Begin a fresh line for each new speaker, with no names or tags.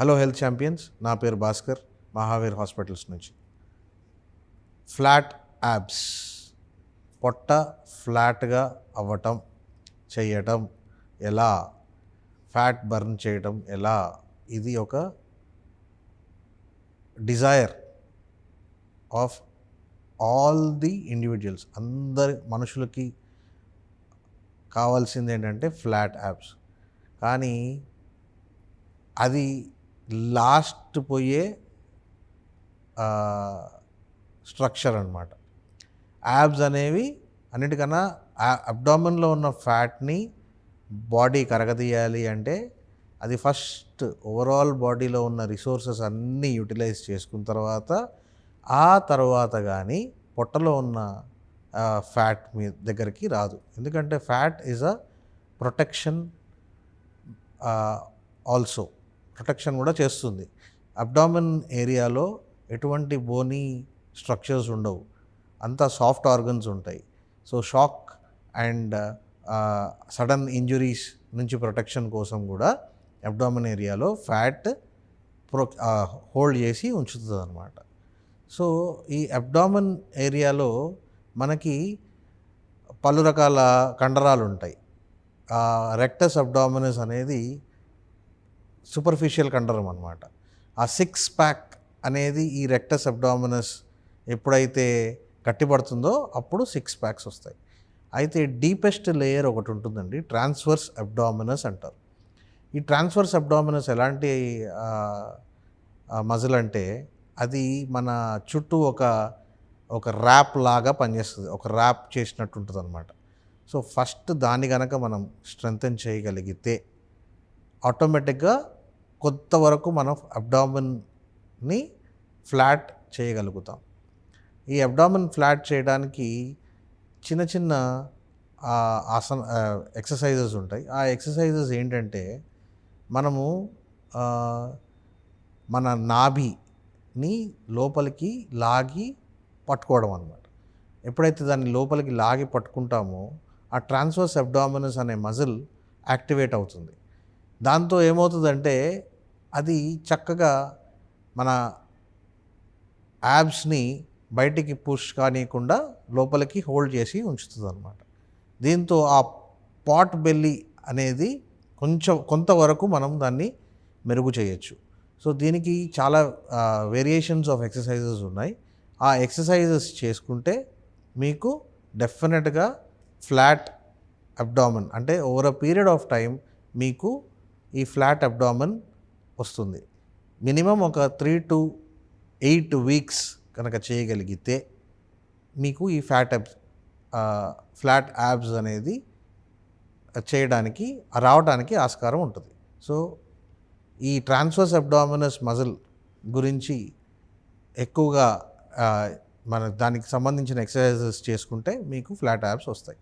Hello health champions, నా పేరు Bhaskar, Mahavir hospitals నుంచి. ఫ్లాట్ యాబ్స్, పొట్ట ఫ్లాట్గా అవ్వటం చేయటం ఎలా, ఫ్యాట్ బర్న్ చేయటం ఎలా, ఇది ఒక desire of all the individuals. అందరి మనుషులకి కావాల్సింది ఏంటంటే ఫ్లాట్ యాబ్స్. కానీ అది లాస్ట్ పోయే స్ట్రక్చర్ అన్నమాట. యాబ్స్ అనేవి అన్నిటికన్నా అబ్డామిన్లో ఉన్న ఫ్యాట్ని బాడీ కరగదీయాలి అంటే అది ఫస్ట్ ఓవరాల్ బాడీలో ఉన్న రిసోర్సెస్ అన్నీ యూటిలైజ్ చేసుకున్న తర్వాత కానీ పొట్టలో ఉన్న ఫ్యాట్ మీ దగ్గరికి రాదు. ఎందుకంటే fat is a protection, also protection కూడా చేస్తుంది. అబ్డామిన్ ఏరియాలో ఎటువంటి బోనీ స్ట్రక్చర్స్ ఉండవు, అంతా సాఫ్ట్ ఆర్గన్స్ ఉంటాయి. So shock and sudden injuries నుంచి ప్రొటెక్షన్ కోసం కూడా అబ్డామిన్ ఏరియాలో ఫ్యాట్ హోల్డ్ చేసి ఉంచుతుంది అన్నమాట. సో ఈ అబ్డామిన్ ఏరియాలో మనకి పలు రకాల కండరాలు ఉంటాయి. రెక్టస్ అబ్డామినస్ అనేది సూపర్ఫిషియల్ కండరం అన్నమాట. ఆ 6 ప్యాక్ అనేది ఈ రెక్టస్ అబ్డామినస్ ఎప్పుడైతే గట్టిపడుతుందో అప్పుడు 6 ప్యాక్స్ వస్తాయి. అయితే డీపెస్ట్ లేయర్ ఒకటి ఉంటుందండి, ట్రాన్స్వర్స్ అబ్డామినస్ అంటారు. ఈ ట్రాన్స్వర్స్ అబ్డామినస్ ఎలాంటి మజిల్ అంటే అది మన చుట్టూ ఒక ర్యాప్ లాగా పనిచేస్తుంది, ఒక ర్యాప్ చేసినట్టు ఉంటుంది అనమాట. సో ఫస్ట్ దాన్ని కనుక మనం స్ట్రెంగ్తెన్ చేయగలిగితే ఆటోమేటిక్గా కొంతవరకు మనం అబ్డామిన్ని ఫ్లాట్ చేయగలుగుతాం. ఈ అబ్డామిన్ ఫ్లాట్ చేయడానికి చిన్న చిన్న ఎక్సర్సైజెస్ ఉంటాయి. ఆ ఎక్సర్సైజెస్ ఏంటంటే మనము మన నాభిని లోపలికి లాగి పట్టుకోవడం అన్నమాట. ఎప్పుడైతే దాన్ని లోపలికి లాగి పట్టుకుంటామో ఆ ట్రాన్స్వర్స్ అబ్డామినస్ అనే మజిల్ యాక్టివేట్ అవుతుంది. దాంతో ఏమవుతుందంటే అది చక్కగా మన యాబ్స్ని బయటికి పుష్ కానియకుండా లోపలికి హోల్డ్ చేసి ఉంచుతుంది అన్నమాట. దీంతో ఆ పాట్ బెల్లీ అనేది కొంతవరకు మనం దాన్ని మెరుగు చేయొచ్చు. సో దీనికి చాలా వేరియేషన్స్ ఆఫ్ ఎక్సర్సైజెస్ ఉన్నాయి. ఆ ఎక్సర్సైజెస్ చేసుకుంటే మీకు డెఫినెట్గా ఫ్లాట్ అబ్డామిన్ అంటే over a period of time మీకు ఈ ఫ్లాట్ అబ్డామిన్ వస్తుంది. మినిమం ఒక 3 to 8 వీక్స్ కనుక చేయగలిగితే మీకు ఈ ఫ్లాట్ యాబ్స్ అనేది రావడానికి ఆస్కారం ఉంటుంది. సో ఈ ట్రాన్స్వర్స్ అబ్డామినస్ మజిల్ గురించి ఎక్కువగా మన దానికి సంబంధించిన ఎక్సర్సైజెస్ చేసుకుంటే మీకు ఫ్లాట్ యాబ్స్ వస్తాయి.